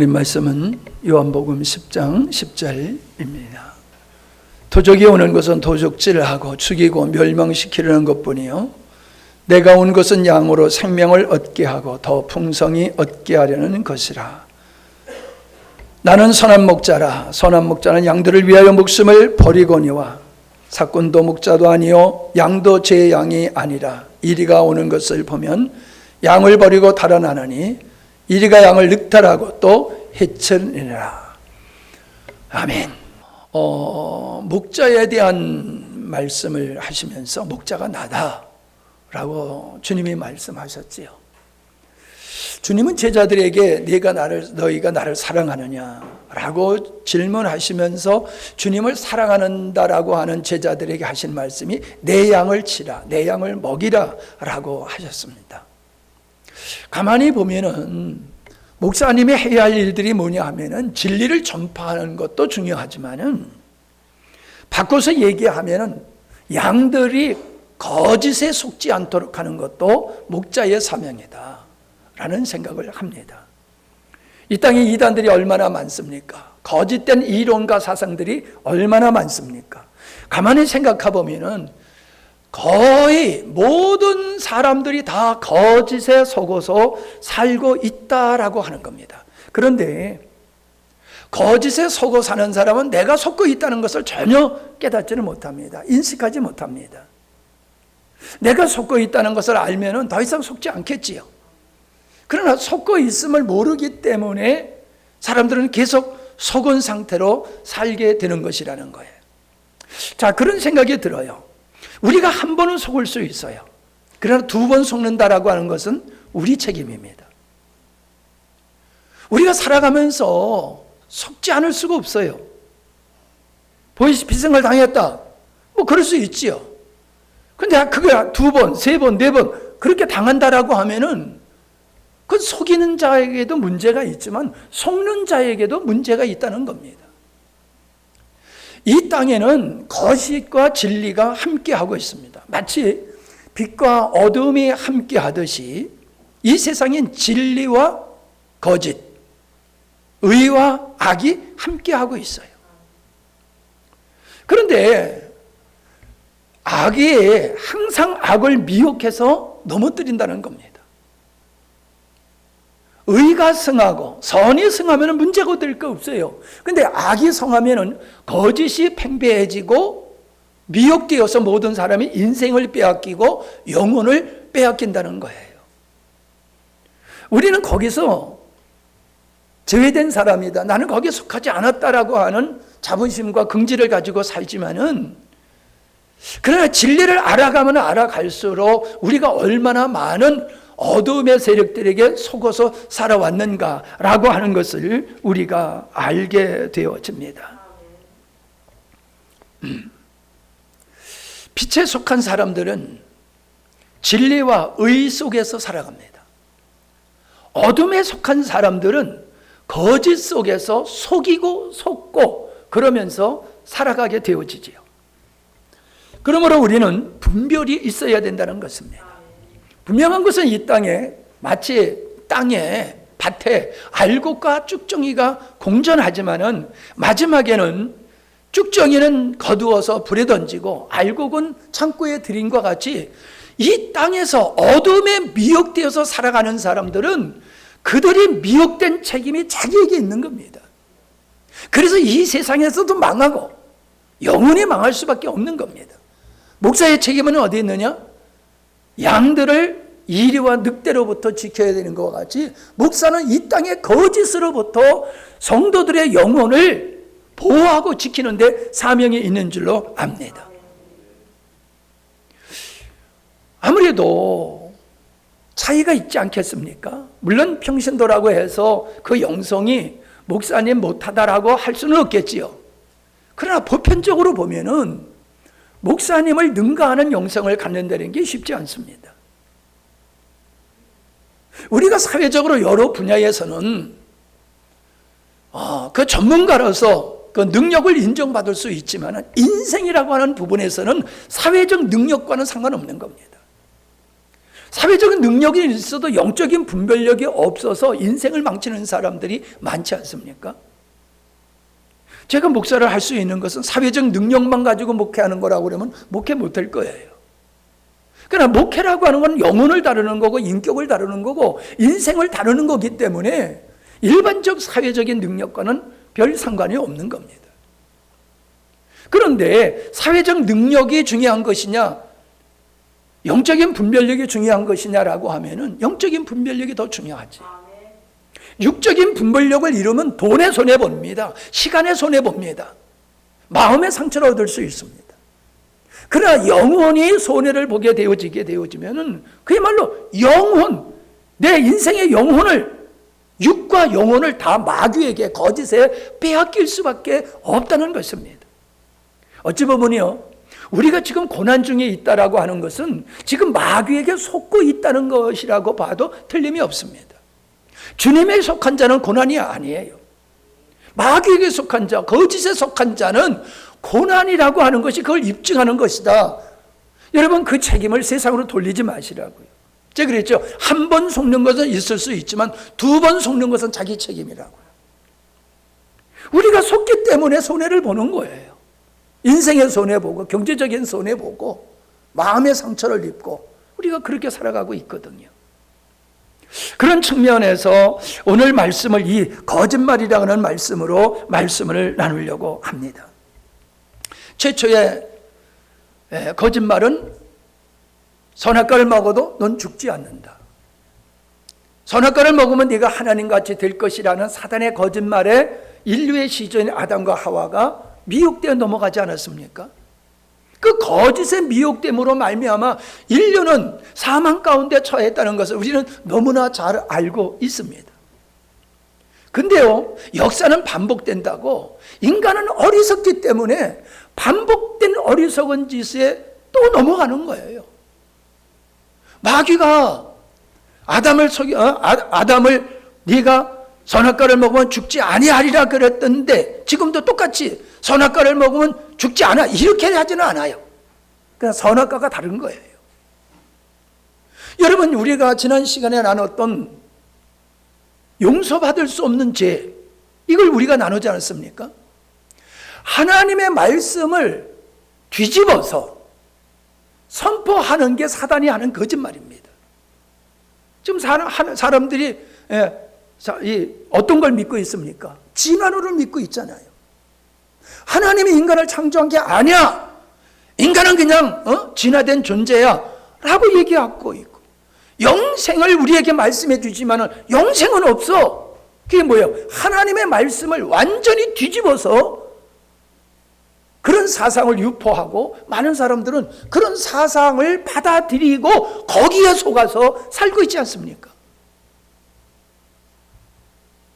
하나님 말씀은 요한복음 10장 10절입니다. 도적이 오는 것은 도적질을 하고 죽이고 멸망시키려는 것뿐이요 내가 온 것은 양으로 생명을 얻게 하고 더 풍성히 얻게 하려는 것이라. 나는 선한 목자라. 선한 목자는 양들을 위하여 목숨을 버리거니와 사꾼도 목자도 아니요 양도 제 양이 아니라. 이리가 오는 것을 보면 양을 버리고 달아나느니 이리가 양을 늑탈하고 또 해치느니라. 아멘. 목자에 대한 말씀을 하시면서 목자가 나다 라고 주님이 말씀하셨지요. 주님은 제자들에게 너희가 나를 사랑하느냐 라고 질문하시면서 주님을 사랑한다라고 하는 제자들에게 하신 말씀이 내 양을 치라, 내 양을 먹이라 라고 하셨습니다. 가만히 보면은 목사님이 해야 할 일들이 뭐냐 하면은 진리를 전파하는 것도 중요하지만은 바꿔서 얘기하면은 양들이 거짓에 속지 않도록 하는 것도 목자의 사명이다 라는 생각을 합니다. 이 땅에 이단들이 얼마나 많습니까? 거짓된 이론과 사상들이 얼마나 많습니까? 가만히 생각해 보면은 거의 모든 사람들이 다 거짓에 속어서 살고 있다라고 하는 겁니다. 그런데 거짓에 속어 사는 사람은 내가 속고 있다는 것을 전혀 깨닫지는 못합니다. 인식하지 못합니다. 내가 속고 있다는 것을 알면은 더 이상 속지 않겠지요. 그러나 속고 있음을 모르기 때문에 사람들은 계속 속은 상태로 살게 되는 것이라는 거예요. 자, 그런 생각이 들어요. 우리가 한 번은 속을 수 있어요. 그러나 두 번 속는다라고 하는 것은 우리 책임입니다. 우리가 살아가면서 속지 않을 수가 없어요. 보이스피싱을 당했다. 뭐 그럴 수 있지요. 근데 그게 두 번, 세 번, 네 번 그렇게 당한다라고 하면은 그 속이는 자에게도 문제가 있지만 속는 자에게도 문제가 있다는 겁니다. 이 땅에는 거짓과 진리가 함께하고 있습니다. 마치 빛과 어둠이 함께하듯이 이 세상엔 진리와 거짓, 의와 악이 함께하고 있어요. 그런데 악이 항상 악을 미혹해서 넘어뜨린다는 겁니다. 의가 승하고 선이 승하면 문제가 될 거 없어요. 그런데 악이 성하면 거짓이 팽배해지고 미혹되어서 모든 사람이 인생을 빼앗기고 영혼을 빼앗긴다는 거예요. 우리는 거기서 제외된 사람이다, 나는 거기에 속하지 않았다라고 하는 자부심과 긍지를 가지고 살지만은, 그러나 진리를 알아가면 알아갈수록 우리가 얼마나 많은 어둠의 세력들에게 속어서 살아왔는가라고 하는 것을 우리가 알게 되어집니다. 빛에 속한 사람들은 진리와 의 속에서 살아갑니다. 어둠에 속한 사람들은 거짓 속에서 속이고 속고 그러면서 살아가게 되어지지요. 그러므로 우리는 분별이 있어야 된다는 것입니다. 분명한 것은 이 땅에 마치 땅에 밭에 알곡과 쭉정이가 공존하지만은 마지막에는 쭉정이는 거두어서 불에 던지고 알곡은 창고에 들인과 같이 이 땅에서 어둠에 미혹되어서 살아가는 사람들은 그들이 미혹된 책임이 자기에게 있는 겁니다. 그래서 이 세상에서도 망하고 영원히 망할 수밖에 없는 겁니다. 목사의 책임은 어디 있느냐? 양들을 이리와 늑대로부터 지켜야 되는 것과 같이 목사는 이 땅의 거짓으로부터 성도들의 영혼을 보호하고 지키는 데 사명이 있는 줄로 압니다. 아무래도 차이가 있지 않겠습니까? 물론 평신도라고 해서 그 영성이 목사님 못하다라고 할 수는 없겠지요. 그러나 보편적으로 보면은 목사님을 능가하는 영성을 갖는다는 게 쉽지 않습니다. 우리가 사회적으로 여러 분야에서는 그 전문가로서 그 능력을 인정받을 수 있지만 인생이라고 하는 부분에서는 사회적 능력과는 상관없는 겁니다. 사회적인 능력이 있어도 영적인 분별력이 없어서 인생을 망치는 사람들이 많지 않습니까? 제가 목사를 할 수 있는 것은 사회적 능력만 가지고 목회하는 거라고 그러면 목회 못할 거예요. 그러나 목회라고 하는 건 영혼을 다루는 거고 인격을 다루는 거고 인생을 다루는 거기 때문에 일반적 사회적인 능력과는 별 상관이 없는 겁니다. 그런데 사회적 능력이 중요한 것이냐, 영적인 분별력이 중요한 것이냐라고 하면은 영적인 분별력이 더 중요하지. 육적인 분별력을 이루면 돈에 손해봅니다. 시간에 손해봅니다. 마음의 상처를 얻을 수 있습니다. 그러나 영혼이 손해를 보게 되어지면은 그야말로 영혼, 내 인생의 영혼을, 육과 영혼을 다 마귀에게, 거짓에 빼앗길 수밖에 없다는 것입니다. 어찌 보면요, 우리가 지금 고난 중에 있다라고 하는 것은 지금 마귀에게 속고 있다는 것이라고 봐도 틀림이 없습니다. 주님에 속한 자는 고난이 아니에요. 마귀에게 속한 자, 거짓에 속한 자는 고난이라고 하는 것이 그걸 입증하는 것이다. 여러분, 그 책임을 세상으로 돌리지 마시라고요. 제가 그랬죠. 한 번 속는 것은 있을 수 있지만 두 번 속는 것은 자기 책임이라고요. 우리가 속기 때문에 손해를 보는 거예요. 인생의 손해보고 경제적인 손해보고 마음의 상처를 입고 우리가 그렇게 살아가고 있거든요. 그런 측면에서 오늘 말씀을 이 거짓말이라고 하는 말씀으로 말씀을 나누려고 합니다. 최초의 거짓말은 선악과를 먹어도 넌 죽지 않는다. 선악과를 먹으면 네가 하나님같이 될 것이라는 사단의 거짓말에 인류의 시조인 아담과 하와가 미혹되어 넘어가지 않았습니까? 그 거짓의 미혹됨으로 말미암아 인류는 사망 가운데 처했다는 것을 우리는 너무나 잘 알고 있습니다. 근데요, 역사는 반복된다고, 인간은 어리석기 때문에 반복된 어리석은 짓에 또 넘어가는 거예요. 마귀가 아담을 네가 선악과를 먹으면 죽지 아니하리라 그랬던데 지금도 똑같이 선악과를 먹으면 죽지 않아, 이렇게 하지는 않아요. 그냥 선악과가 다른 거예요. 여러분, 우리가 지난 시간에 나눴던 용서받을 수 없는 죄, 이걸 우리가 나누지 않았습니까? 하나님의 말씀을 뒤집어서 선포하는 게 사단이 하는 거짓말입니다. 지금 사람들이 어떤 걸 믿고 있습니까? 진화론을 믿고 있잖아요. 하나님이 인간을 창조한 게 아니야, 인간은 그냥 진화된 존재야 라고 얘기하고 있고, 영생을 우리에게 말씀해 주지만 영생은 없어. 그게 뭐예요? 하나님의 말씀을 완전히 뒤집어서 그런 사상을 유포하고 많은 사람들은 그런 사상을 받아들이고 거기에 속아서 살고 있지 않습니까?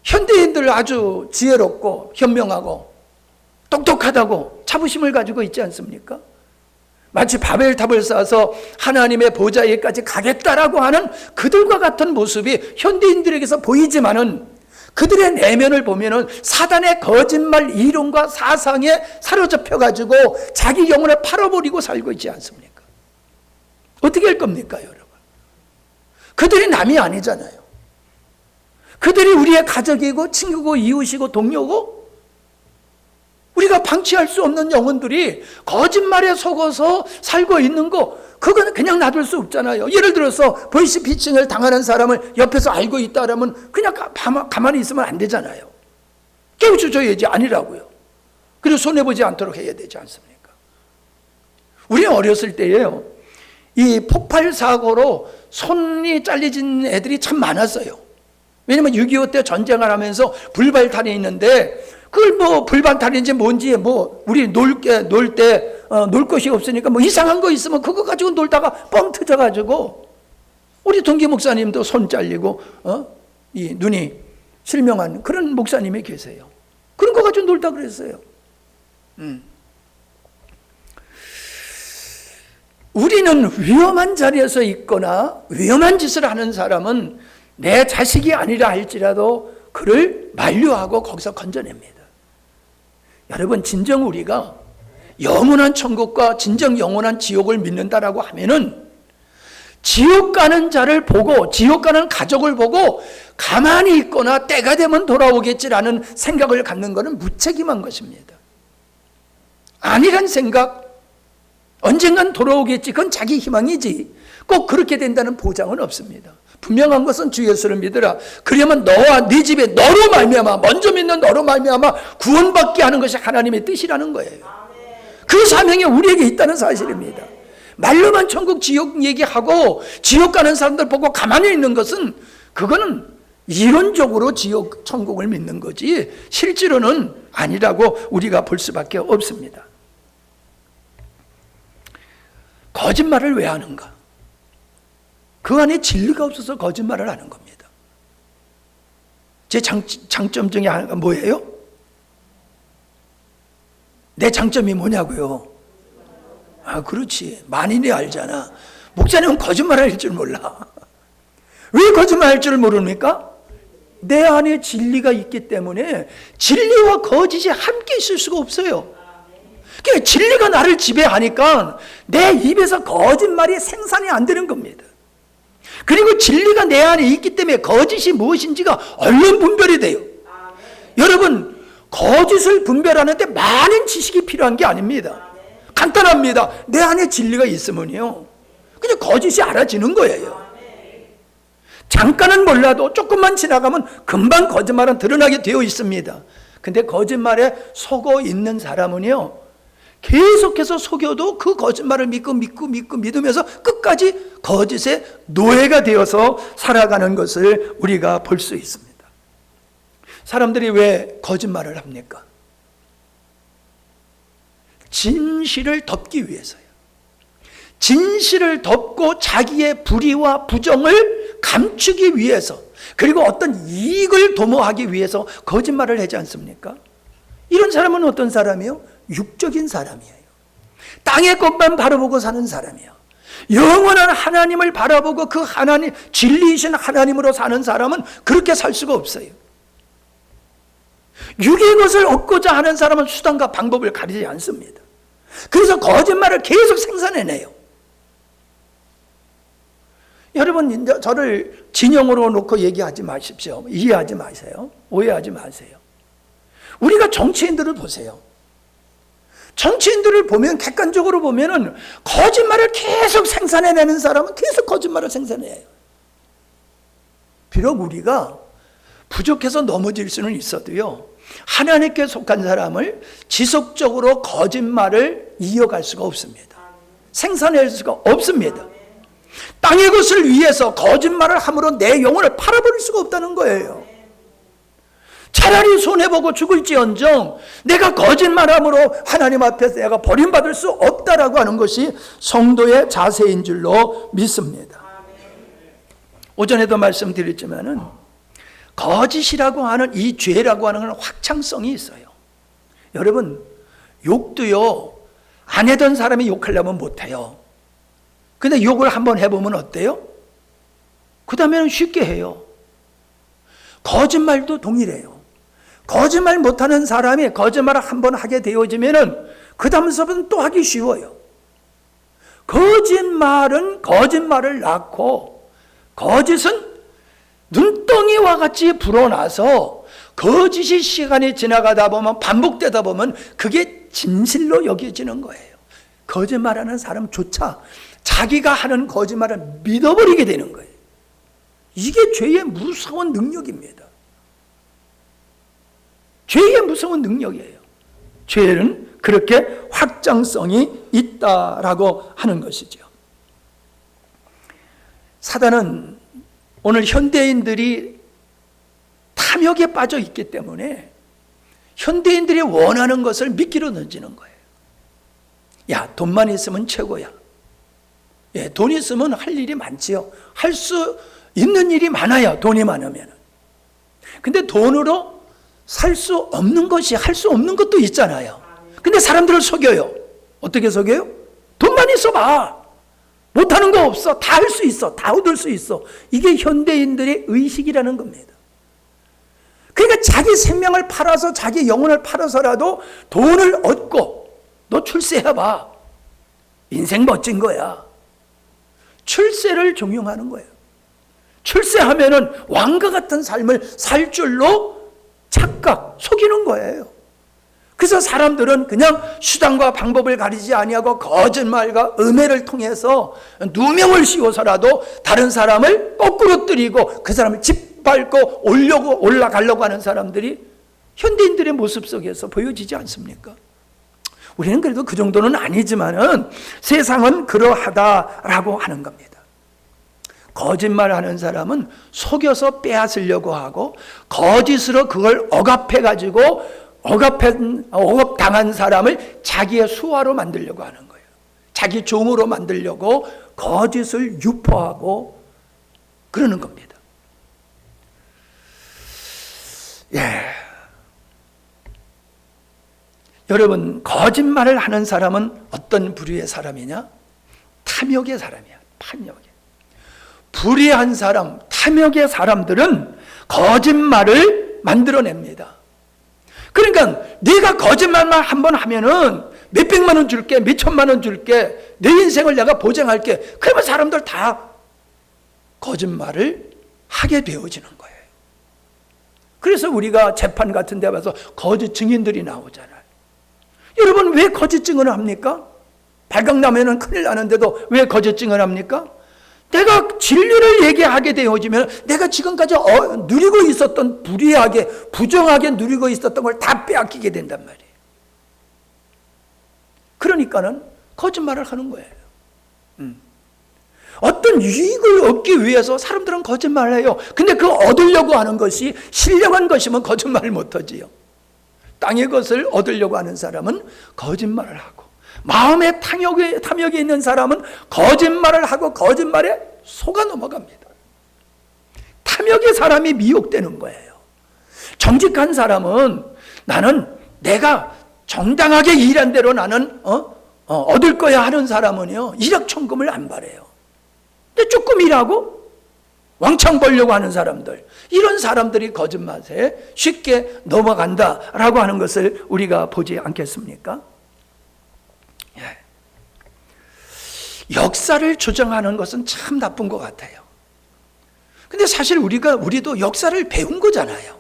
현대인들 아주 지혜롭고 현명하고 똑똑하다고 자부심을 가지고 있지 않습니까? 마치 바벨탑을 쌓아서 하나님의 보좌에까지 가겠다라고 하는 그들과 같은 모습이 현대인들에게서 보이지만은 그들의 내면을 보면은 사단의 거짓말 이론과 사상에 사로잡혀 가지고 자기 영혼을 팔아버리고 살고 있지 않습니까? 어떻게 할 겁니까, 여러분? 그들이 남이 아니잖아요. 그들이 우리의 가족이고 친구고 이웃이고 동료고, 우리가 방치할 수 없는 영혼들이 거짓말에 속아서 살고 있는 거, 그건 그냥 놔둘 수 없잖아요. 예를 들어서 보이스피싱을 당하는 사람을 옆에서 알고 있다라면 그냥 가만히 있으면 안 되잖아요. 깨우쳐줘야지, 아니라고요. 그리고 손해보지 않도록 해야 되지 않습니까? 우리 어렸을 때에요, 이 폭발 사고로 손이 잘려진 애들이 참 많았어요. 왜냐면 6.25 때 전쟁을 하면서 불발탄이 있는데, 그걸 뭐 불발탄인지 뭔지 우리 놀 것이 없으니까 이상한 거 있으면 그거 가지고 놀다가 뻥 터져가지고, 우리 동기 목사님도 손 잘리고 이 눈이 실명한 그런 목사님이 계세요. 그런 거 가지고 놀다 그랬어요. 우리는 위험한 자리에서 있거나 위험한 짓을 하는 사람은 내 자식이 아니라 할지라도 그를 만류하고 거기서 건져냅니다. 여러분, 진정 우리가 영원한 천국과 진정 영원한 지옥을 믿는다라고 하면은 지옥 가는 자를 보고, 지옥 가는 가족을 보고 가만히 있거나 때가 되면 돌아오겠지라는 생각을 갖는 것은 무책임한 것입니다. 아니란 생각, 언젠간 돌아오겠지, 그건 자기 희망이지 꼭 그렇게 된다는 보장은 없습니다. 분명한 것은 주 예수를 믿으라. 그러면 너와 네 집에 너로 말미암아, 먼저 믿는 너로 말미암아 구원받게 하는 것이 하나님의 뜻이라는 거예요. 그 사명이 우리에게 있다는 사실입니다. 말로만 천국 지옥 얘기하고 지옥 가는 사람들 보고 가만히 있는 것은, 그거는 이론적으로 지옥 천국을 믿는 거지 실제로는 아니라고 우리가 볼 수밖에 없습니다. 거짓말을 왜 하는가? 그 안에 진리가 없어서 거짓말을 하는 겁니다. 제 장점 중에 하나가 뭐예요? 내 장점이 뭐냐고요? 아, 그렇지. 만인이 알잖아. 목사님은 거짓말할 줄 몰라. 왜 거짓말할 줄 모릅니까? 내 안에 진리가 있기 때문에 진리와 거짓이 함께 있을 수가 없어요. 그러니까 진리가 나를 지배하니까 내 입에서 거짓말이 생산이 안 되는 겁니다. 그리고 진리가 내 안에 있기 때문에 거짓이 무엇인지가 얼른 분별이 돼요. 여러분, 거짓을 분별하는데 많은 지식이 필요한 게 아닙니다. 간단합니다. 내 안에 진리가 있으면요, 그냥 거짓이 알아지는 거예요. 잠깐은 몰라도 조금만 지나가면 금방 거짓말은 드러나게 되어 있습니다. 근데 거짓말에 속어 있는 사람은요, 계속해서 속여도 그 거짓말을 믿고 믿으면서 끝까지 거짓의 노예가 되어서 살아가는 것을 우리가 볼 수 있습니다. 사람들이 왜 거짓말을 합니까? 진실을 덮기 위해서요. 진실을 덮고 자기의 불의와 부정을 감추기 위해서, 그리고 어떤 이익을 도모하기 위해서 거짓말을 하지 않습니까? 이런 사람은 어떤 사람이요? 육적인 사람이에요. 땅의 것만 바라보고 사는 사람이에요. 영원한 하나님을 바라보고 그 하나님, 진리이신 하나님으로 사는 사람은 그렇게 살 수가 없어요. 육의 것을 얻고자 하는 사람은 수단과 방법을 가리지 않습니다. 그래서 거짓말을 계속 생산해내요. 여러분, 저를 진영으로 놓고 얘기하지 마십시오. 이해하지 마세요. 오해하지 마세요. 우리가 정치인들을 보세요. 정치인들을 보면, 객관적으로 보면은 거짓말을 계속 생산해내는 사람은 계속 거짓말을 생산해요. 비록 우리가 부족해서 넘어질 수는 있어도요, 하나님께 속한 사람을 지속적으로 거짓말을 이어갈 수가 없습니다. 생산할 수가 없습니다. 땅의 것을 위해서 거짓말을 함으로 내 영혼을 팔아버릴 수가 없다는 거예요. 차라리 손해보고 죽을지언정 내가 거짓말함으로 하나님 앞에서 내가 버림받을 수 없다라고 하는 것이 성도의 자세인 줄로 믿습니다. 오전에도 말씀드렸지만은 거짓이라고 하는 이 죄라고 하는 건 확장성이 있어요. 여러분, 욕도요, 안 해던 사람이 욕하려면 못해요. 근데 욕을 한번 해보면 어때요? 그 다음에는 쉽게 해요. 거짓말도 동일해요. 거짓말 못하는 사람이 거짓말을 한번 하게 되어지면은 그 다음서부터는 또 하기 쉬워요. 거짓말은 거짓말을 낳고, 거짓은 눈덩이와 같이 불어나서 거짓이 시간이 지나가다 보면, 반복되다 보면 그게 진실로 여겨지는 거예요. 거짓말하는 사람조차 자기가 하는 거짓말을 믿어버리게 되는 거예요. 이게 죄의 무서운 능력입니다. 죄의 무서운 능력이에요. 죄는 그렇게 확장성이 있다라고 하는 것이죠. 사단은 오늘 현대인들이 탐욕에 빠져 있기 때문에 현대인들이 원하는 것을 미끼로 던지는 거예요. 야, 돈만 있으면 최고야. 예, 돈 있으면 할 일이 많지요. 할 수 있는 일이 많아요. 돈이 많으면. 근데 돈으로 살 수 없는 것이, 할 수 없는 것도 있잖아요. 근데 사람들을 속여요. 어떻게 속여요? 돈만 있어 봐. 못하는 거 없어. 다 할 수 있어. 다 얻을 수 있어. 이게 현대인들의 의식이라는 겁니다. 그러니까 자기 생명을 팔아서, 자기 영혼을 팔아서라도 돈을 얻고, 너 출세해봐. 인생 멋진 거야. 출세를 종용하는 거예요. 출세하면은 왕과 같은 삶을 살 줄로 착각, 속이는 거예요. 그래서 사람들은 그냥 수단과 방법을 가리지 아니하고 거짓말과 음해를 통해서 누명을 씌워서라도 다른 사람을 거꾸로 뜨리고 그 사람을 짓밟고 올라가려고 하는 사람들이 현대인들의 모습 속에서 보여지지 않습니까? 우리는 그래도 그 정도는 아니지만은 세상은 그러하다라고 하는 겁니다. 거짓말하는 사람은 속여서 빼앗으려고 하고 거짓으로 그걸 억압해가지고 억압당한 사람을 자기의 수하로 만들려고 하는 거예요. 자기 종으로 만들려고 거짓을 유포하고 그러는 겁니다. 예. 여러분, 거짓말을 하는 사람은 어떤 부류의 사람이냐? 탐욕의 사람이야. 탐욕의. 불의한 사람, 탐욕의 사람들은 거짓말을 만들어냅니다. 그러니까 네가 거짓말만 한번 하면은 몇백만 원 줄게, 몇천만 원 줄게, 내 인생을 내가 보장할게. 그러면 사람들 다 거짓말을 하게 되어지는 거예요. 그래서 우리가 재판 같은 데 와서 거짓 증인들이 나오잖아요. 여러분, 왜 거짓 증언을 합니까? 발각나면은 큰일 나는데도 왜 거짓 증언을 합니까? 내가 진리를 얘기하게 되어지면 내가 지금까지 누리고 있었던 불의하게, 부정하게 누리고 있었던 걸 다 빼앗기게 된단 말이에요. 그러니까는 거짓말을 하는 거예요. 어떤 유익을 얻기 위해서 사람들은 거짓말을 해요. 근데 그 얻으려고 하는 것이 신령한 것이면 거짓말을 못하지요. 땅의 것을 얻으려고 하는 사람은 거짓말을 하고, 마음에 탐욕이 있는 사람은 거짓말을 하고 거짓말에 속아 넘어갑니다. 탐욕의 사람이 미혹되는 거예요. 정직한 사람은 나는 내가 정당하게 일한 대로 나는 얻을 거야 하는 사람은요, 일확천금을 안 바래요. 근데 조금 일하고 왕창 벌려고 하는 사람들, 이런 사람들이 거짓말에 쉽게 넘어간다라고 하는 것을 우리가 보지 않겠습니까? 예. 역사를 조정하는 것은 참 나쁜 것 같아요. 근데 사실 우리도 역사를 배운 거잖아요.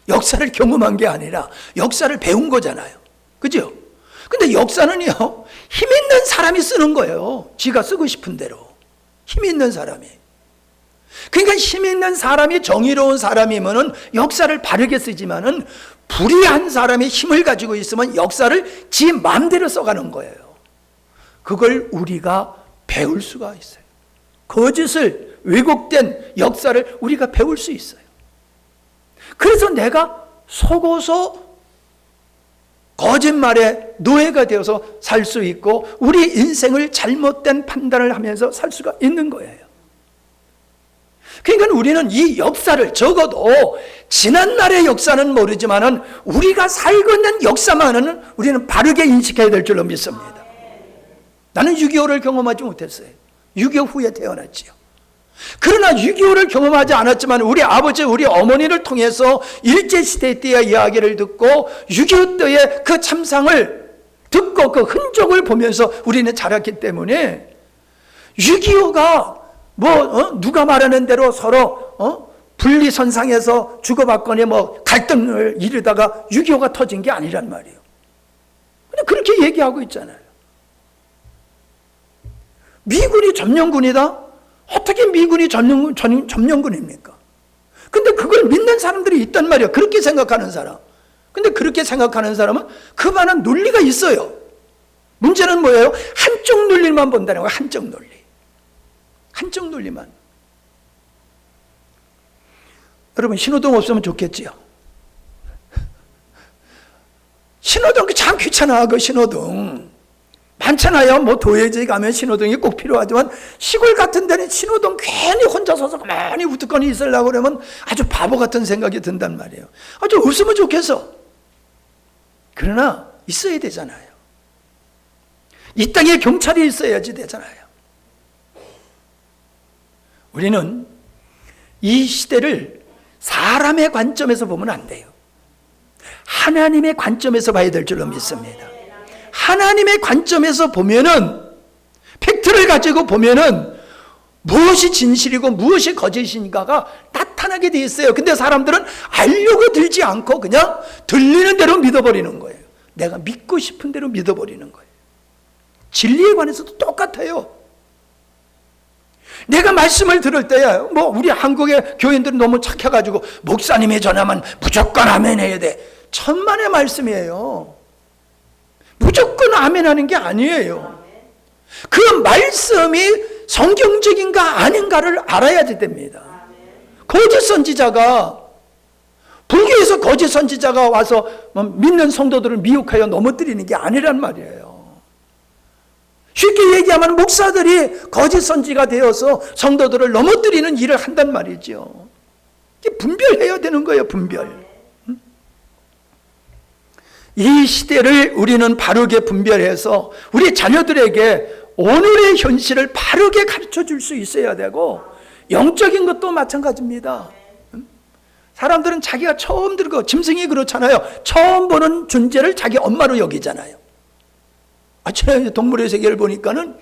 역사를 경험한 게 아니라 역사를 배운 거잖아요. 그죠? 근데 역사는요, 힘 있는 사람이 쓰는 거예요. 지가 쓰고 싶은 대로. 힘 있는 사람이. 그러니까 힘 있는 사람이 정의로운 사람이면은 역사를 바르게 쓰지만은 불의한 사람이 힘을 가지고 있으면 역사를 지 마음대로 써가는 거예요. 그걸 우리가 배울 수가 있어요. 거짓을, 왜곡된 역사를 우리가 배울 수 있어요. 그래서 내가 속어서 거짓말의 노예가 되어서 살 수 있고 우리 인생을 잘못된 판단을 하면서 살 수가 있는 거예요. 그러니까 우리는 이 역사를, 적어도 지난날의 역사는 모르지만은 우리가 살고 있는 역사만은 우리는 바르게 인식해야 될 줄로 믿습니다. 나는 6.25를 경험하지 못했어요. 6.25 후에 태어났지요. 그러나 6.25를 경험하지 않았지만 우리 아버지, 우리 어머니를 통해서 일제시대 때의 이야기를 듣고 6.25 때의 그 참상을 듣고 그 흔적을 보면서 우리는 자랐기 때문에 6.25가 누가 말하는 대로 서로 분리선상에서 주고받거니 갈등을 이루다가 6.25가 터진 게 아니란 말이에요. 근데 그렇게 얘기하고 있잖아요. 미군이 점령군이다? 어떻게 미군이 점령군입니까? 근데 그걸 믿는 사람들이 있단 말이에요. 그렇게 생각하는 사람. 근데 그렇게 생각하는 사람은 그만한 논리가 있어요. 문제는 뭐예요? 한쪽 논리만 본다는 거예요. 한쪽 논리. 한쪽 논리만. 여러분, 신호등 없으면 좋겠지요. 신호등 참 귀찮아. 그 신호등 많잖아요. 도예지 가면 신호등이 꼭 필요하지만 시골 같은 데는 신호등 괜히 혼자 서서 가만히 우두커니 있으려고 그러면 아주 바보 같은 생각이 든단 말이에요. 아주 없으면 좋겠어. 그러나 있어야 되잖아요. 이 땅에 경찰이 있어야지 되잖아요. 우리는 이 시대를 사람의 관점에서 보면 안 돼요. 하나님의 관점에서 봐야 될 줄로 믿습니다. 하나님의 관점에서 보면은, 팩트를 가지고 보면은 무엇이 진실이고 무엇이 거짓인가가 나타나게 돼 있어요. 근데 사람들은 알려고 들지 않고 그냥 들리는 대로 믿어버리는 거예요. 내가 믿고 싶은 대로 믿어버리는 거예요. 진리에 관해서도 똑같아요. 내가 말씀을 들을 때에 우리 한국의 교인들은 너무 착해가지고 목사님이 전하면 무조건 아멘 해야 돼. 천만의 말씀이에요. 무조건 아멘 하는 게 아니에요. 그 말씀이 성경적인가 아닌가를 알아야지 됩니다. 거짓 선지자가, 불교에서 거짓 선지자가 와서 믿는 성도들을 미혹하여 넘어뜨리는 게 아니란 말이에요. 쉽게 얘기하면 목사들이 거짓 선지가 되어서 성도들을 넘어뜨리는 일을 한단 말이죠. 분별해야 되는 거예요, 분별. 이 시대를 우리는 바르게 분별해서 우리 자녀들에게 오늘의 현실을 바르게 가르쳐 줄 수 있어야 되고, 영적인 것도 마찬가지입니다. 사람들은 자기가 처음 들고, 짐승이 그렇잖아요. 처음 보는 존재를 자기 엄마로 여기잖아요. 제가 동물의 세계를 보니까는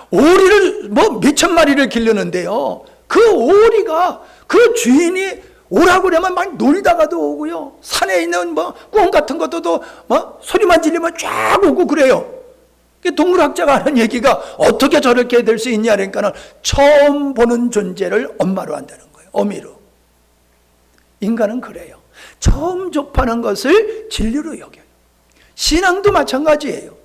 오리를 몇천 마리를 기르는데요, 그 오리가 그 주인이 오라고 그러면 막 놀다가도 오고요, 산에 있는 꿩 같은 것도 소리만 지르면 쫙 오고 그래요. 동물학자가 하는 얘기가 어떻게 저렇게 될 수 있냐 그러니까는 처음 보는 존재를 엄마로 한다는 거예요. 어미로. 인간은 그래요. 처음 접하는 것을 진리로 여겨요. 신앙도 마찬가지예요.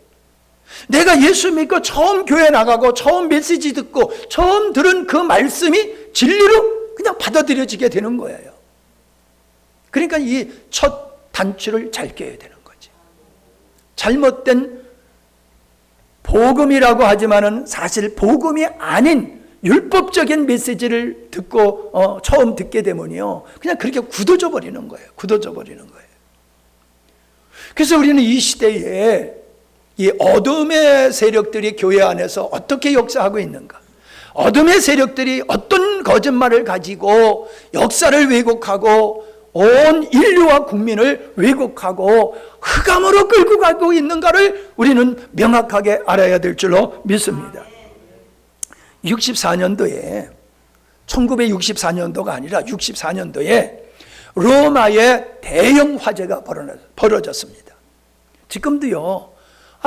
내가 예수 믿고 처음 교회 나가고 처음 메시지 듣고 처음 들은 그 말씀이 진리로 그냥 받아들여지게 되는 거예요. 그러니까 이 첫 단추를 잘 껴야 되는 거지. 잘못된 복음이라고 하지만은 사실 복음이 아닌 율법적인 메시지를 듣고 처음 듣게 되면요, 그냥 그렇게 굳어져 버리는 거예요. 굳어져 버리는 거예요. 그래서 우리는 이 시대에 이 어둠의 세력들이 교회 안에서 어떻게 역사하고 있는가, 어둠의 세력들이 어떤 거짓말을 가지고 역사를 왜곡하고 온 인류와 국민을 왜곡하고 흑암으로 끌고 가고 있는가를 우리는 명확하게 알아야 될 줄로 믿습니다. 64년도에 1964년도가 아니라 64년도에 로마에 대형 화재가 벌어졌습니다. 지금도요,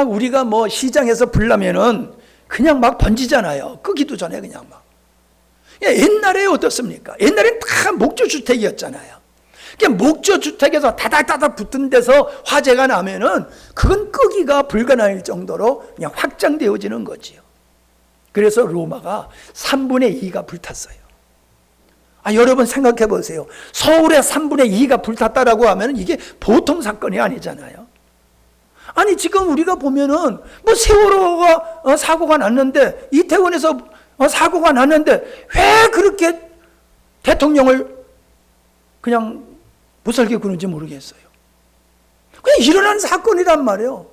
우리가 시장에서 불나면은 그냥 막 번지잖아요. 끄기도 전에 그냥 막. 옛날에 어떻습니까? 옛날엔 다 목조주택이었잖아요. 목조주택에서 다닥다닥 붙은 데서 화재가 나면은 그건 끄기가 불가능할 정도로 그냥 확장되어지는 거지요. 그래서 로마가 3분의 2가 불탔어요. 여러분 생각해 보세요. 서울의 3분의 2가 불탔다라고 하면 이게 보통 사건이 아니잖아요. 아니 지금 우리가 보면은 세월호가 사고가 났는데, 이태원에서 사고가 났는데 왜 그렇게 대통령을 그냥 못살게 구는지 모르겠어요. 그냥 일어난 사건이란 말이에요.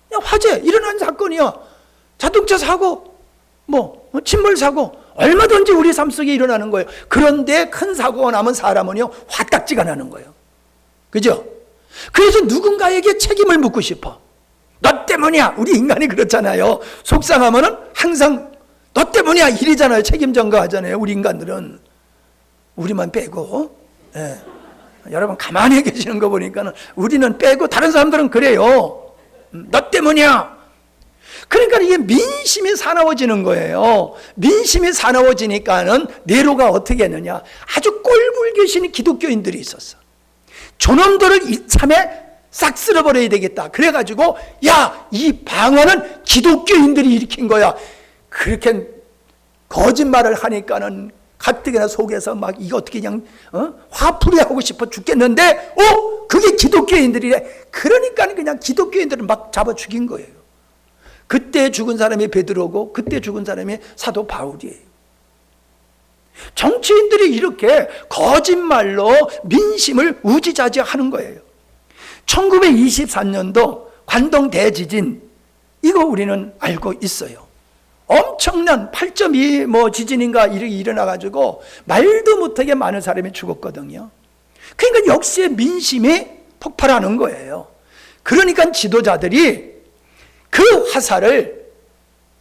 그냥 화재 일어난 사건이야. 자동차 사고, 침몰 사고, 얼마든지 우리 삶 속에 일어나는 거예요. 그런데 큰 사고가 나면 사람은요 화딱지가 나는 거예요. 그죠? 그래서 누군가에게 책임을 묻고 싶어. 너 때문이야. 우리 인간이 그렇잖아요. 속상하면은 항상 너 때문이야 이러잖아요. 책임 전가하잖아요. 우리 인간들은. 우리만 빼고. 예. 여러분 가만히 계시는 거 보니까는 우리는 빼고 다른 사람들은 그래요. 너 때문이야. 그러니까 이게 민심이 사나워지는 거예요. 민심이 사나워지니까는 네로가 어떻게 했느냐, 아주 꼴불견신 기독교인들이 있었어. 저놈들을 이참에 싹 쓸어버려야 되겠다. 그래가지고 이 방언은 기독교인들이 일으킨 거야. 그렇게 거짓말을 하니까는 가뜩이나 속에서 막 이거 어떻게 그냥 화풀이 하고 싶어 죽겠는데 그게 기독교인들이래. 그러니까 그냥 기독교인들을 막 잡아 죽인 거예요. 그때 죽은 사람이 베드로고 그때 죽은 사람이 사도 바울이에요. 정치인들이 이렇게 거짓말로 민심을 우지자지하는 거예요. 1924년도 관동 대지진, 이거 우리는 알고 있어요. 엄청난 8.2 지진인가 이렇게 일어나가지고 말도 못하게 많은 사람이 죽었거든요. 그러니까 역시 민심이 폭발하는 거예요. 그러니까 지도자들이 그 화살을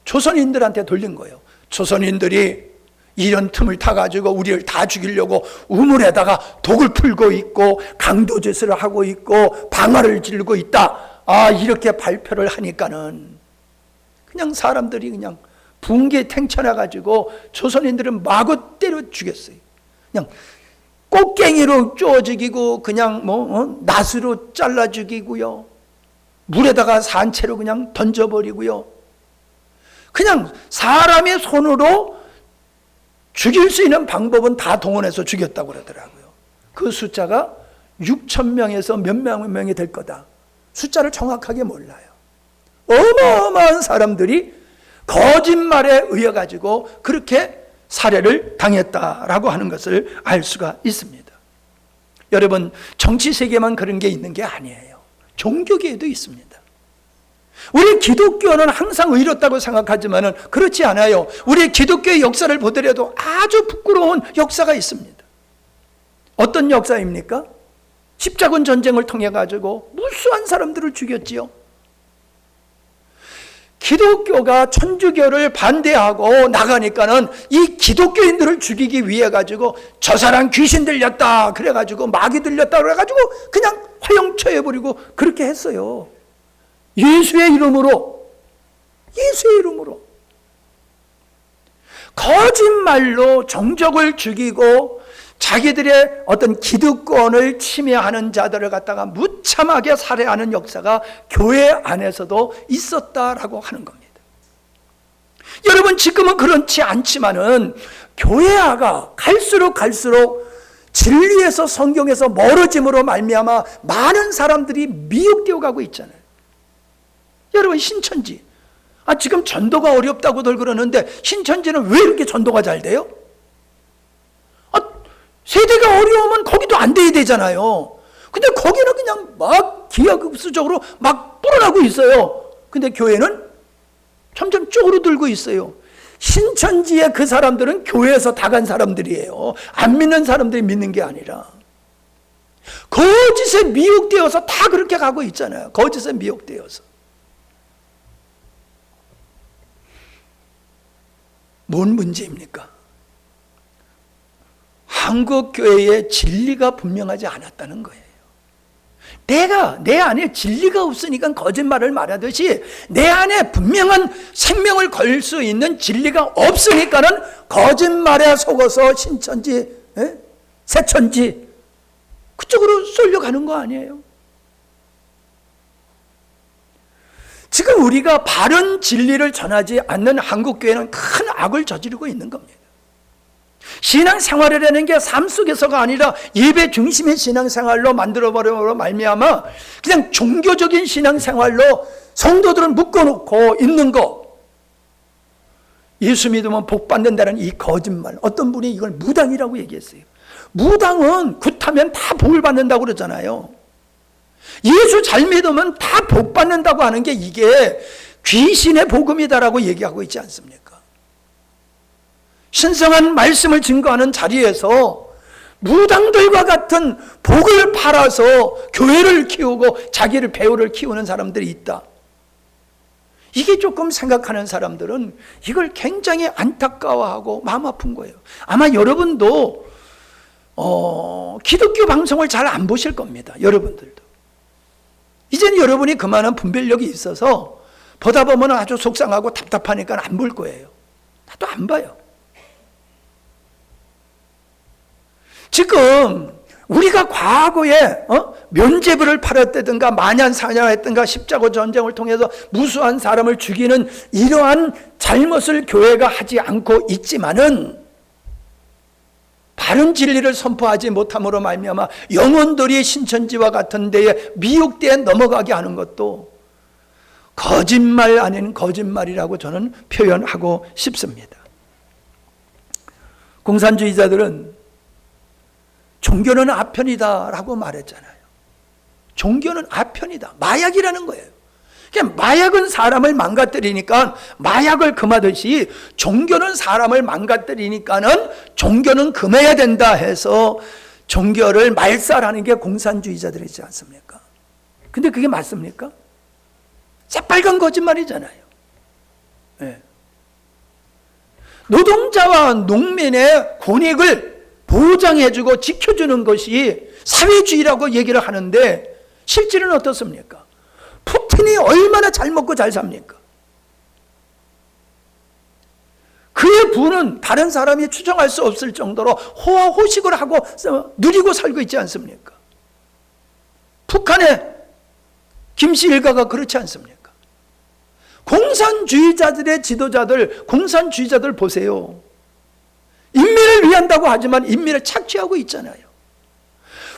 조선인들한테 돌린 거예요. 조선인들이 이런 틈을 타가지고 우리를 다 죽이려고 우물에다가 독을 풀고 있고 강도짓을 하고 있고 방아를 지르고 있다. 이렇게 발표를 하니까는 그냥 사람들이 그냥 붕괴 탱쳐나가지고 조선인들은 마구 때려 죽였어요. 그냥 꽃갱이로 쪼어 죽이고 그냥 낫으로 잘라 죽이고요. 물에다가 산채로 그냥 던져버리고요. 그냥 사람의 손으로 죽일 수 있는 방법은 다 동원해서 죽였다고 그러더라고요. 그 숫자가 6,000명에서 몇 명이 될 거다. 숫자를 정확하게 몰라요. 어마어마한 사람들이 거짓말에 의해 가지고 그렇게 살해를 당했다라고 하는 것을 알 수가 있습니다. 여러분, 정치 세계만 그런 게 있는 게 아니에요. 종교계에도 있습니다. 우리 기독교는 항상 의롭다고 생각하지만 그렇지 않아요. 우리 기독교의 역사를 보더라도 아주 부끄러운 역사가 있습니다. 어떤 역사입니까? 십자군 전쟁을 통해 가지고 무수한 사람들을 죽였지요. 기독교가 천주교를 반대하고 나가니까는 이 기독교인들을 죽이기 위해 가지고 저 사람 귀신 들렸다 그래 가지고 마귀 들렸다 그래 가지고 그냥 화형처해 버리고 그렇게 했어요. 예수의 이름으로 거짓말로 종족을 죽이고 자기들의 어떤 기득권을 침해하는 자들을 갖다가 무참하게 살해하는 역사가 교회 안에서도 있었다라고 하는 겁니다. 여러분, 지금은 그렇지 않지만은 교회화가 갈수록 진리에서 성경에서 멀어짐으로 말미암아 많은 사람들이 미혹되어 가고 있잖아요. 여러분, 신천지 지금 전도가 어렵다고들 그러는데 신천지는 왜 이렇게 전도가 잘 돼요? 세대가 어려우면 거기도 안 돼야 되잖아요. 근데 거기는 그냥 막 기하급수적으로 막 불어나고 있어요. 근데 교회는 점점 쪼그러들고 있어요. 신천지의 그 사람들은 교회에서 다 간 사람들이에요. 안 믿는 사람들이 믿는 게 아니라 거짓에 미혹되어서 다 그렇게 가고 있잖아요. 거짓에 미혹되어서. 뭔 문제입니까? 한국 교회의 진리가 분명하지 않았다는 거예요. 내가 내 안에 진리가 없으니까 거짓말을 말하듯이 내 안에 분명한 생명을 걸 수 있는 진리가 없으니까는 거짓말에 속아서 신천지, 새천지 그쪽으로 쏠려가는 거 아니에요? 지금 우리가 바른 진리를 전하지 않는 한국 교회는 큰 악을 저지르고 있는 겁니다. 신앙생활이라는 게 삶 속에서가 아니라 예배 중심의 신앙생활로 만들어버려 말미암아 그냥 종교적인 신앙생활로 성도들은 묶어놓고 있는 거, 예수 믿으면 복 받는다는 이 거짓말, 어떤 분이 이걸 무당이라고 얘기했어요. 무당은 굿하면 다 복을 받는다고 그러잖아요. 예수 잘 믿으면 다 복 받는다고 하는 게 이게 귀신의 복음이다라고 얘기하고 있지 않습니까? 신성한 말씀을 증거하는 자리에서 무당들과 같은 복을 팔아서 교회를 키우고 자기를 배우를 키우는 사람들이 있다. 이게 조금 생각하는 사람들은 이걸 굉장히 안타까워하고 마음 아픈 거예요. 아마 여러분도 기독교 방송을 잘 안 보실 겁니다. 여러분들도. 이제는 여러분이 그만한 분별력이 있어서 보다 보면 아주 속상하고 답답하니까 안 볼 거예요. 나도 안 봐요. 지금 우리가 과거에 면죄부를 팔았다든가 만연사냥했든가 십자가 전쟁을 통해서 무수한 사람을 죽이는 이러한 잘못을 교회가 하지 않고 있지만은 바른 진리를 선포하지 못함으로 말미암아 영혼들이 신천지와 같은 데에 미혹되어 넘어가게 하는 것도 거짓말 아닌 거짓말이라고 저는 표현하고 싶습니다. 공산주의자들은 종교는 아편이다라고 말했잖아요. 종교는 아편이다. 마약이라는 거예요. 그냥 마약은 사람을 망가뜨리니까 마약을 금하듯이 종교는 사람을 망가뜨리니까는 종교는 금해야 된다 해서 종교를 말살하는 게 공산주의자들이지 않습니까? 근데 그게 맞습니까? 새빨간 거짓말이잖아요. 네. 노동자와 농민의 권익을 보장해주고 지켜주는 것이 사회주의라고 얘기를 하는데 실질은 어떻습니까? 푸틴이 얼마나 잘 먹고 잘 삽니까? 그의 부는 다른 사람이 추정할 수 없을 정도로 호화호식을 하고 누리고 살고 있지 않습니까? 북한의 김씨 일가가 그렇지 않습니까? 공산주의자들의 지도자들, 공산주의자들 보세요. 인민을 위한다고 하지만 인민을 착취하고 있잖아요.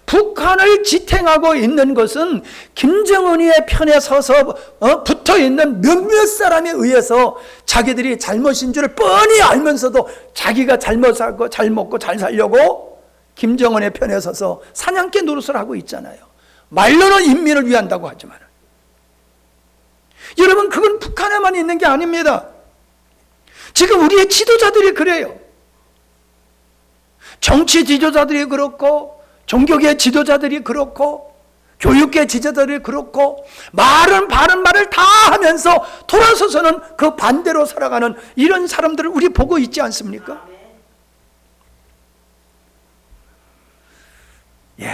북한을 지탱하고 있는 것은 김정은의 편에 서서 붙어 있는 몇몇 사람에 의해서 자기들이 잘못인 줄 뻔히 알면서도 자기가 잘못하고 잘 먹고 잘 살려고 김정은의 편에 서서 사냥개 노릇을 하고 있잖아요. 말로는 인민을 위한다고 하지만 여러분, 그건 북한에만 있는 게 아닙니다. 지금 우리의 지도자들이 그래요. 정치 지도자들이 그렇고, 종교계 지도자들이 그렇고, 교육계 지도자들이 그렇고, 말은 바른 말을 다 하면서 돌아서서는 그 반대로 살아가는 이런 사람들을 우리 보고 있지 않습니까? 예.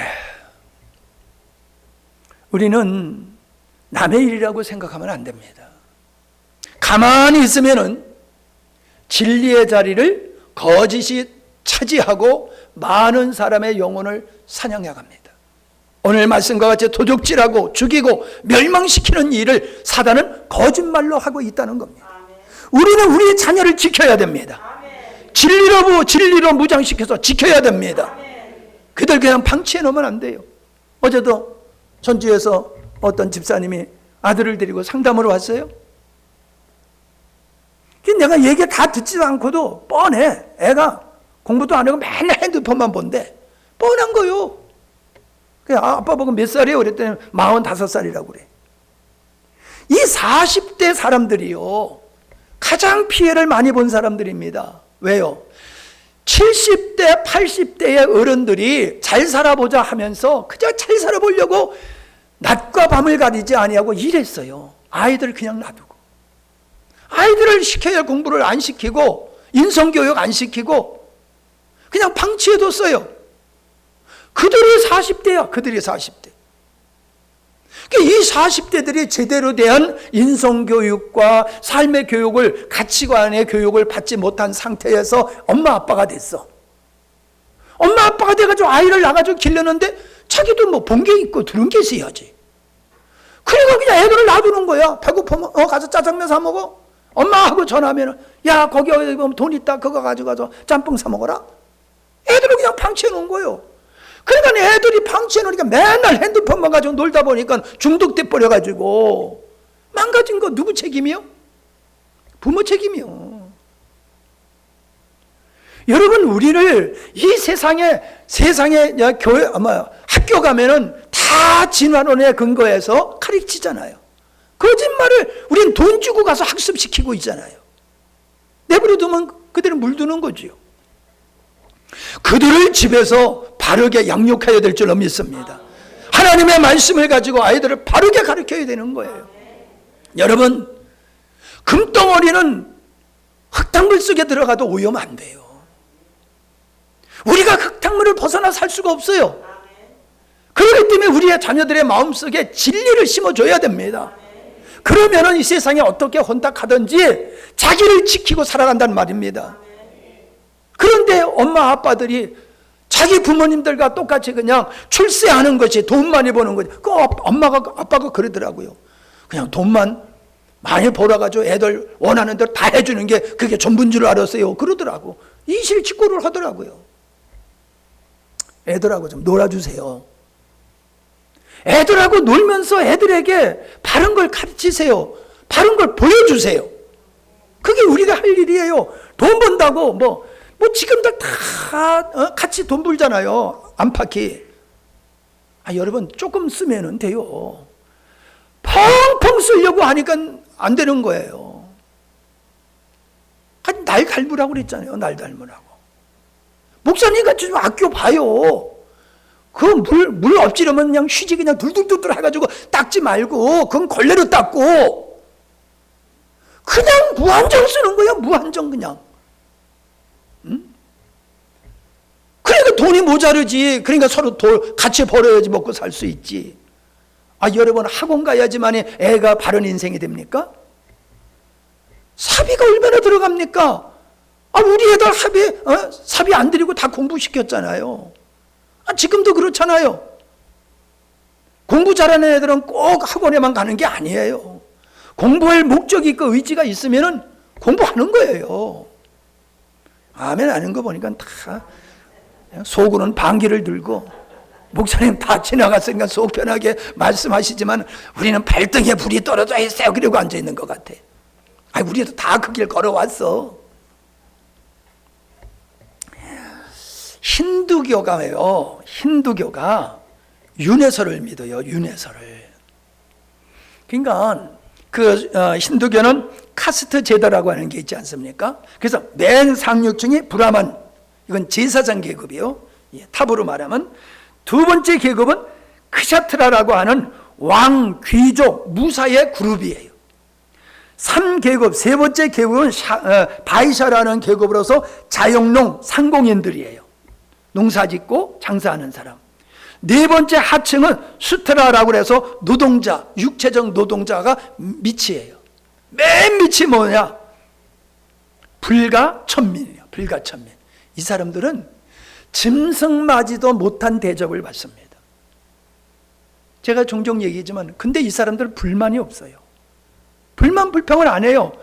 우리는 남의 일이라고 생각하면 안 됩니다. 가만히 있으면은 진리의 자리를 거짓이 차지하고 많은 사람의 영혼을 사냥해갑니다. 오늘 말씀과 같이 도적질하고 죽이고 멸망시키는 일을 사단은 거짓말로 하고 있다는 겁니다. 우리는 우리의 자녀를 지켜야 됩니다. 진리로 무장시켜서 지켜야 됩니다. 그들 그냥 방치해 놓으면 안 돼요. 어제도 전주에서 어떤 집사님이 아들을 데리고 상담으로 왔어요. 내가 얘기 다 듣지도 않고도 뻔해. 애가 공부도 안 하고 맨날 핸드폰만 본대. 뻔한 거요. 아빠 보고 몇 살이에요? 그랬더니 45살이라고 그래. 이 40대 사람들이요, 가장 피해를 많이 본 사람들입니다. 왜요? 70대, 80대의 어른들이 잘 살아보자 하면서 그저 잘 살아보려고 낮과 밤을 가리지 아니하고 일했어요. 아이들 그냥 놔두고. 아이들을 시켜야 할 공부를 안 시키고, 인성교육 안 시키고, 그냥 방치해뒀어요. 그들이 40대야, 그들이 40대. 이 40대들이 제대로 대한 인성교육과 삶의 교육을, 가치관의 교육을 받지 못한 상태에서 엄마 아빠가 됐어. 엄마 아빠가 돼가지고 아이를 낳아가지고 길렀는데 자기도 뭐 본 게 있고 들은 게 있어야지. 그리고 그냥 애들을 놔두는 거야. 배고프면 가서 짜장면 사 먹어. 엄마하고 전화하면 야, 거기 어디 보면 돈 있다. 그거 가지고 가서 짬뽕 사 먹어라. 애들을 그냥 방치해 놓은 거예요. 그러니까 애들이 방치해 놓으니까 맨날 핸드폰만 가지고 놀다 보니까 중독돼 버려가지고 망가진 거 누구 책임이요? 부모 책임이요. 여러분, 우리를 이 세상에 교회, 학교 가면은 다 진화론에 근거해서 가르치잖아요. 거짓말을 우린 돈 주고 가서 학습시키고 있잖아요. 내버려 두면 그들은 물드는 거지요. 그들을 집에서 바르게 양육해야 될 줄로 믿습니다. 하나님의 말씀을 가지고 아이들을 바르게 가르쳐야 되는 거예요. 여러분, 금덩어리는 흙탕물 속에 들어가도 오염 안 돼요. 우리가 흙탕물을 벗어나 살 수가 없어요. 그렇기 때문에 우리의 자녀들의 마음속에 진리를 심어줘야 됩니다. 그러면은 이 세상에 어떻게 혼탁하든지 자기를 지키고 살아간다는 말입니다. 그런데 엄마 아빠들이 자기 부모님들과 똑같이 그냥 출세하는 것이 돈 많이 버는 거지. 그 아빠가 그러더라고요. 그냥 돈만 많이 벌어가지고 애들 원하는 대로 다 해주는 게 그게 전부인 줄 알았어요. 그러더라고. 이실직고를 하더라고요. 애들하고 좀 놀아주세요. 애들하고 놀면서 애들에게 바른 걸 가르치세요. 바른 걸 보여주세요. 그게 우리가 할 일이에요. 돈 번다고 뭐 지금들 다 같이 돈 벌잖아요. 안팎이. 여러분, 조금 쓰면은 돼요. 펑펑 쓰려고 하니까 안 되는 거예요. 날 닮으라고 그랬잖아요. 날 닮으라고. 목사님 같이 좀 아껴봐요. 그 물 엎지르면 그냥 휴지 그냥 둘둘둘둘 해가지고 닦지 말고 그건 걸레로 닦고 그냥 무한정 쓰는 거야. 무한정 그냥. 그러니까 돈이 모자르지. 그러니까 서로 같이 벌어야지 먹고 살 수 있지. 여러분 학원 가야지만이 애가 바른 인생이 됩니까? 사비가 얼마나 들어갑니까? 우리 애들 사비 안 들이고 다 공부시켰잖아요. 지금도 그렇잖아요. 공부 잘하는 애들은 꼭 학원에만 가는 게 아니에요. 공부할 목적이 있고 의지가 있으면 공부하는 거예요. 아멘 하는 거 보니까 다 속으로는 방귀를 들고, 목사님 다 지나갔으니까 속 편하게 말씀하시지만 우리는 발등에 불이 떨어져 있어요. 그리고 앉아 있는 것 같아. 우리도 다 그 길 걸어왔어. 힌두교가 윤회설을 믿어요. 윤회설을. 그러니까 힌두교는 카스트 제도라고 하는 게 있지 않습니까? 그래서 맨 상류층이 브라만, 이건 제사장 계급이요. 탑으로 말하면 두 번째 계급은 크샤트라라고 하는 왕, 귀족, 무사의 그룹이에요. 3계급, 세 번째 계급은 바이샤라는 계급으로서 자영농, 상공인들이에요. 농사 짓고 장사하는 사람. 네 번째 하층은 수트라라고 해서 노동자, 육체적 노동자가 밑이에요. 맨 밑이 뭐냐? 불가천민이에요. 불가천민. 이 사람들은 짐승맞이도 못한 대접을 받습니다. 제가 종종 얘기하지만 근데 이 사람들은 불만이 없어요. 불만 불평을 안 해요.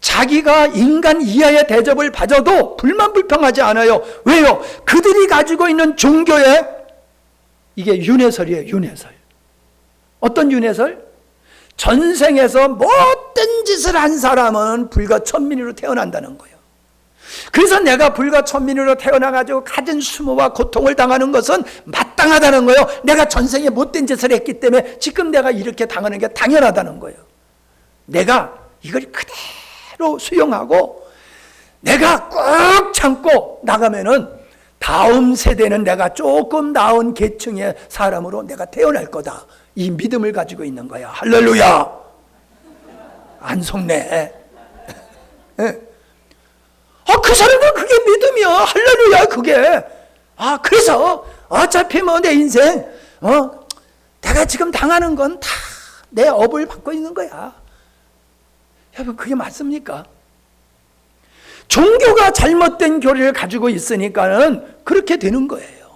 자기가 인간 이하의 대접을 받아도 불만 불평하지 않아요. 왜요? 그들이 가지고 있는 종교에 이게 윤회설이에요. 윤회설. 어떤 윤회설? 전생에서 못된 짓을 한 사람은 불가천민으로 태어난다는 거예요. 그래서 내가 불가천민으로 태어나가지고 가진 수모와 고통을 당하는 것은 마땅하다는 거예요. 내가 전생에 못된 짓을 했기 때문에 지금 내가 이렇게 당하는 게 당연하다는 거예요. 내가 이걸 그대로 수용하고 내가 꾹 참고 나가면은 다음 세대는 내가 조금 나은 계층의 사람으로 내가 태어날 거다. 이 믿음을 가지고 있는 거야. 할렐루야. 안 속네. 그 사람은 그게 믿음이야. 할렐루야. 그게. 그래서 어차피 내 인생 내가 지금 당하는 건 다 내 업을 받고 있는 거야. 여러분 그게 맞습니까? 종교가 잘못된 교리를 가지고 있으니까는 그렇게 되는 거예요.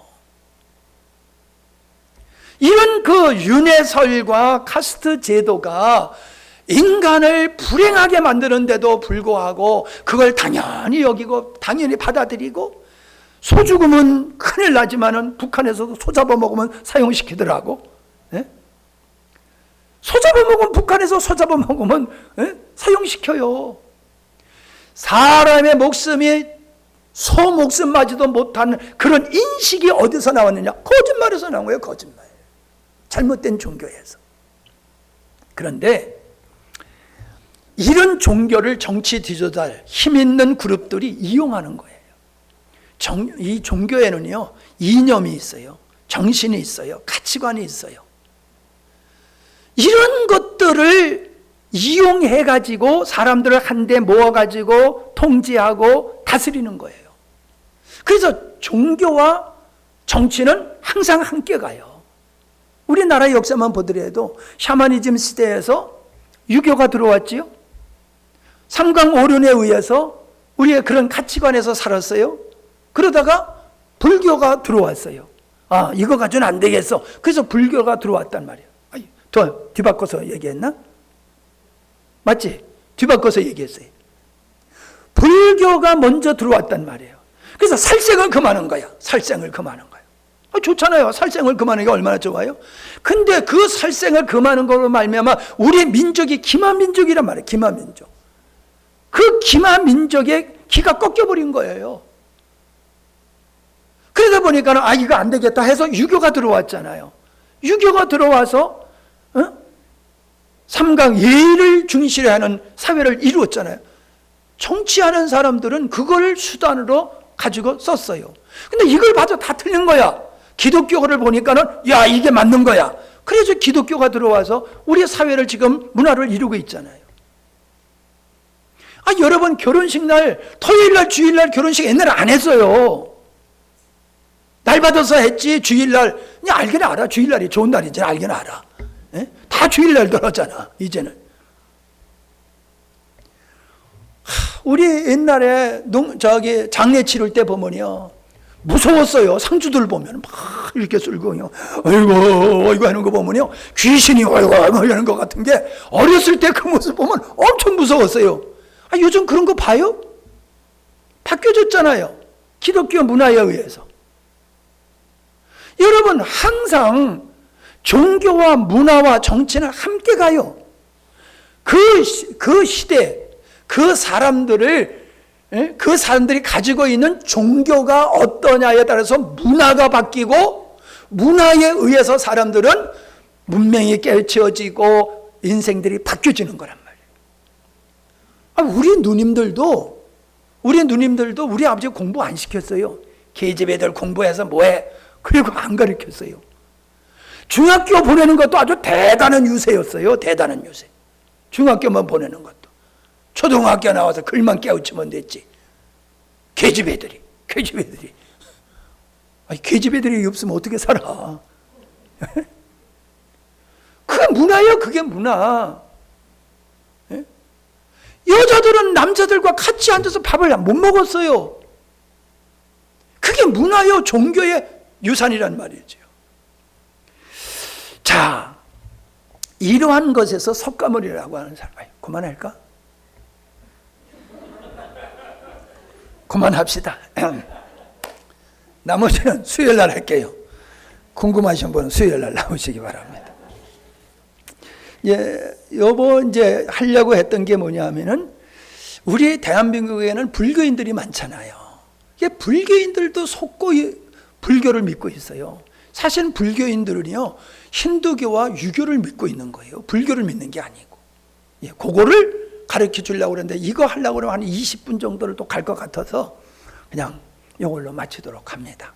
이런 윤회설과 카스트 제도가 인간을 불행하게 만드는데도 불구하고 그걸 당연히 여기고 당연히 받아들이고, 소죽으면 큰일 나지만은 북한에서도 소 잡아먹으면 사용시키더라고. 소 잡아먹으면 북한에서 소 잡아먹으면 사용시켜요. 사람의 목숨이 소 목숨마저도 못하는 그런 인식이 어디서 나왔느냐? 거짓말에서 나온 거예요. 거짓말. 잘못된 종교에서. 그런데 이런 종교를 정치 지도자, 힘 있는 그룹들이 이용하는 거예요. 이 종교에는요, 이념이 있어요. 정신이 있어요. 가치관이 있어요. 이런 것들을 이용해가지고 사람들을 한데 모아가지고 통제하고 다스리는 거예요. 그래서 종교와 정치는 항상 함께 가요. 우리나라의 역사만 보더라도 샤머니즘 시대에서 유교가 들어왔지요. 삼강오륜에 의해서 우리의 그런 가치관에서 살았어요. 그러다가 불교가 들어왔어요. 이거 가지고는 안 되겠어. 그래서 불교가 들어왔단 말이에요. 더 뒤바꿔서 얘기했나? 맞지? 뒤바꿔서 얘기했어요. 불교가 먼저 들어왔단 말이에요. 그래서 살생을 금하는 거야. 살생을 금하는 거야. 좋잖아요. 살생을 금하는 게 얼마나 좋아요? 근데 그 살생을 금하는 걸로 말미암아 우리 민족이 기마민족이란 말이에요. 기마민족. 그 기마민족의 기가 꺾여버린 거예요. 그러다 보니까 이거 안 되겠다 해서 유교가 들어왔잖아요. 유교가 들어와서 삼강 예의를 중시해야 하는 사회를 이루었잖아요. 정치하는 사람들은 그걸 수단으로 가지고 썼어요. 근데 이걸 봐도 다 틀린 거야. 기독교를 보니까는 이게 맞는 거야. 그래서 기독교가 들어와서 우리 사회를 지금 문화를 이루고 있잖아요. 여러분 결혼식 날 토요일 날 주일 날 결혼식 옛날에 안 했어요. 날 받아서 했지. 주일날 그냥 알긴 알아. 주일날이 좋은 날이지. 알긴 알아. 예? 다 주일날 들었잖아 이제는. 우리 옛날에 장례 치를 때 보면요 무서웠어요. 상주들 보면 막 이렇게 쓸고요. 어이구 하는 거 보면요 귀신이 어이구 이러는 것 같은 게 어렸을 때 그 모습 보면 엄청 무서웠어요. 요즘 그런 거 봐요? 바뀌어졌잖아요. 기독교 문화에 의해서. 여러분 항상 종교와 문화와 정치는 함께 가요. 그 시대 그 사람들이 가지고 있는 종교가 어떠냐에 따라서 문화가 바뀌고 문화에 의해서 사람들은 문명이 깨치어지고 인생들이 바뀌어지는 거란 말이에요. 우리 누님들도 우리 아버지 공부 안 시켰어요. 계집 애들 공부해서 뭐해? 그리고 안 가르쳤어요. 중학교 보내는 것도 아주 대단한 유세였어요. 대단한 유세. 중학교만 보내는 것도. 초등학교 나와서 글만 깨우치면 됐지. 계집 애들이. 계집 애들이 없으면 어떻게 살아? 그게 문화예요. 그게 문화. 여자들은 남자들과 같이 앉아서 밥을 못 먹었어요. 그게 문화요. 종교의 유산이란 말이죠. 자, 이러한 것에서 석가모니라고 하는 사람, 그만할까? 그만합시다. 나머지는 수요일날 할게요. 궁금하신 분은 수요일날 나오시기 바랍니다. 요번 이제 하려고 했던 게 뭐냐면은 우리 대한민국에는 불교인들이 많잖아요. 불교인들도 속고 불교를 믿고 있어요. 사실 불교인들은요 힌두교와 유교를 믿고 있는 거예요. 불교를 믿는 게 아니고. 그거를 가르쳐 주려고 그러는데 이거 하려고 그러면 한 20분 정도를 또 갈 것 같아서 그냥 이걸로 마치도록 합니다.